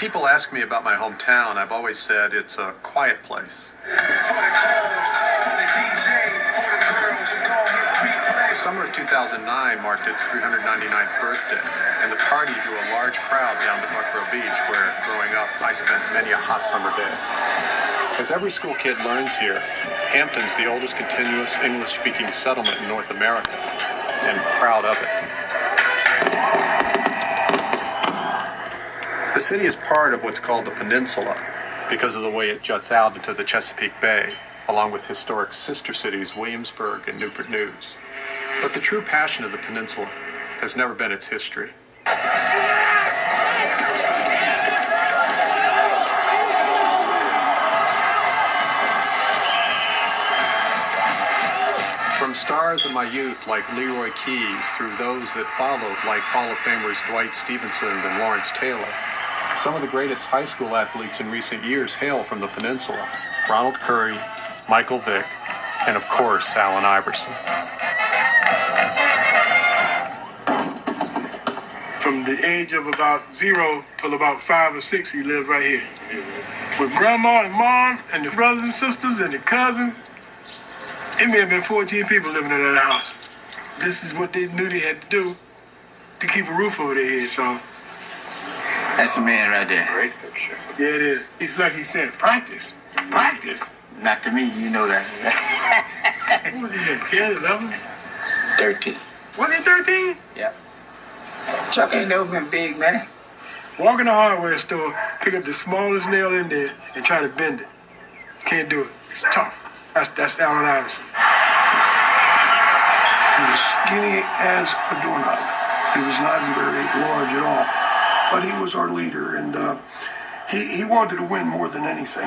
people ask me about my hometown, I've always said it's a quiet place. The summer of 2009 marked its 399th birthday, and the party drew a large crowd down to Buckrow Beach, where, growing up, I spent many a hot summer day. As every school kid learns here, Hampton's the oldest continuous English-speaking settlement in North America, and proud of it. The city is part of what's called the Peninsula because of the way it juts out into the Chesapeake Bay, along with historic sister cities Williamsburg and Newport News. But the true passion of the peninsula has never been its history. From stars of my youth like Leroy Keys through those that followed like Hall of Famers Dwight Stevenson and Lawrence Taylor, some of the greatest high school athletes in recent years hail from the peninsula. Ronald Curry, Michael Vick, and of course, Allen Iverson. From the age of about 0 till about 5 or 6, he lived right here. With grandma and mom and the brothers and sisters and the cousins, it may have been 14 people living in that house. This is what they knew they had to do to keep a roof over their head, so. That's the man right there. Great picture. Yeah, it is. It's like he said, practice. Practice. Not to me, you know that. What was he, 10, 11? 13. Was he 13? Yep. Chuck ain't never been big, man. Walk in the hardware store, pick up the smallest nail in there, and try to bend it. Can't do it. It's tough. That's Allen Iverson. He was skinny as a doorknob. He was not very large at all. But he was our leader, and he wanted to win more than anything.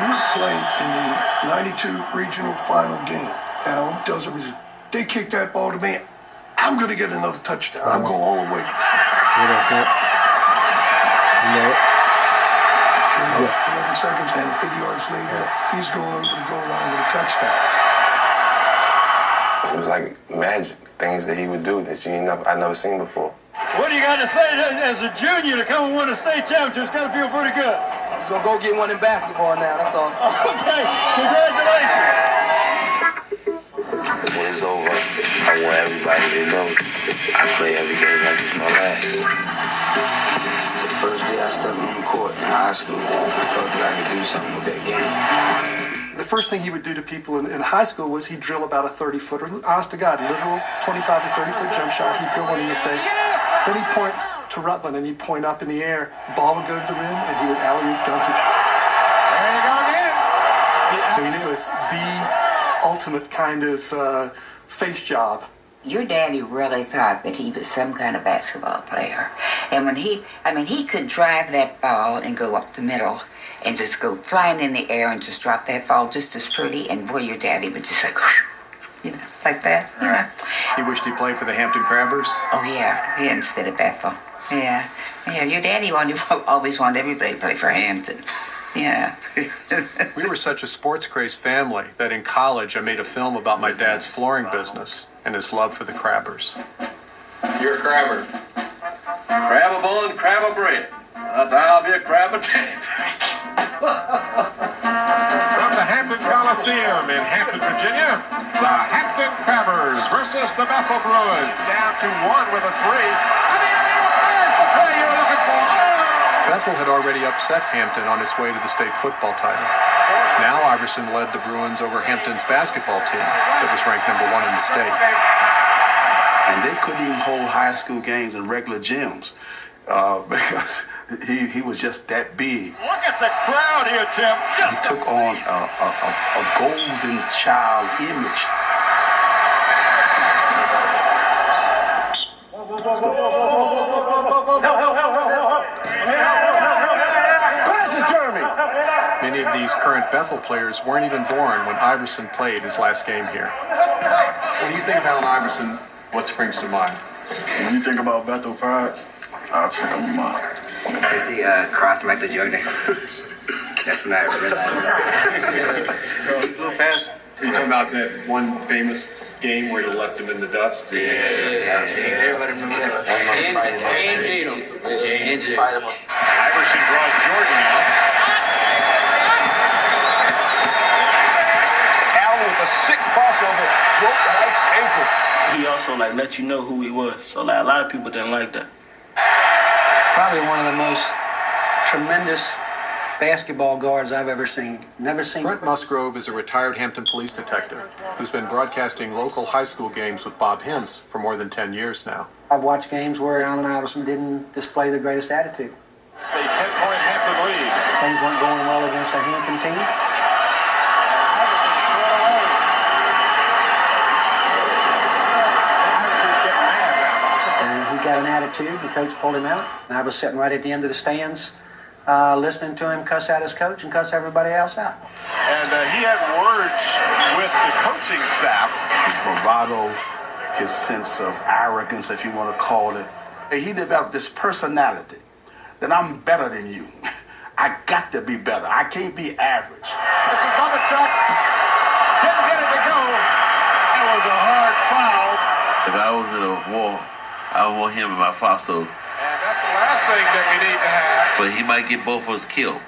We were playing in the 92 regional final game. Allen tells everybody, they kicked that ball to me. I'm going to get another touchdown. I'm going all the way. Sure enough, 11 seconds and 80 yards later, he's going over the goal line with a touchdown. It was like magic, things that he would do that I've never seen before. What do you got to say as a junior to come and win a state championship? It's got to feel pretty good. He's going to go get one in basketball now, that's all. Okay, congratulations. When it's over, I want everybody to know I play every game like it's my last. The first day I stepped on the court in high school, I felt that I could do something with that game. The first thing he would do to people in high school was he'd drill about a 30-footer, honest to God, literal 25 to 30-foot jump shot. He'd drill one in your face. Then he'd point to Rutland, and he'd point up in the air. The ball would go to the rim, and he would alley-oop dunk it. There you go again. I mean, it was the ultimate kind of face job. Your daddy really thought that he was some kind of basketball player. And when he could drive that ball and go up the middle and just go flying in the air and just drop that ball just as pretty. And boy, your daddy would just like, like that, you know. He wished he played for the Hampton Crabbers? Oh, yeah, instead of Bethel. Yeah, your daddy always wanted everybody to play for Hampton. Yeah. We were such a sports-crazed family that in college I made a film about my dad's flooring business and his love for the Crabbers. You're a crabber. Crabbable and crabber bread. I'll be a crabber too. From the Hampton Coliseum in Hampton, Virginia, the Hampton Crabbers versus the Bethel Bruins. Down to 1 with a 3. And there's the play you were looking for. Bethel had already upset Hampton on its way to the state football title. Now Iverson led the Bruins over Hampton's basketball team that was ranked number 1 in the state. And they couldn't even hold high school games in regular gyms because he was just that big. Look at the crowd here, Tim. He took on a golden child image. Many of these current Bethel players weren't even born when Iverson played his last game here. When you think of Allen Iverson, what springs to mind? When you think about Bethel Pride, I think of mom. Since he crossed Michael Jordan. That's when I realized that. Little pass. Are you talking about that one famous game where he left him in the dust? Everybody remember that. Iverson draws Jordan out. Allen with a sick crossover broke Knight's ankle. He also let you know who he was. So a lot of people didn't like that. Probably one of the most tremendous basketball guards I've ever seen. Never seen. Brent Musgrove is a retired Hampton police detective who's been broadcasting local high school games with Bob Hintz for more than 10 years now. I've watched games where Allen Iverson didn't display the greatest attitude. It's a 10-point Hampton lead. Things weren't going well against a Hampton team. And he got an attitude. The coach pulled him out. And I was sitting right at the end of the stands, listening to him cuss out his coach and cuss everybody else out. And he had words with the coaching staff. His bravado, his sense of arrogance, if you want to call it. He developed this personality that I'm better than you. I got to be better. I can't be average. This is Bubba Chuck. Didn't get it to go. It was a hard foul. If I was in a war, I would want him in my fossil. And that's the last thing that we need to have. But he might get both of us killed.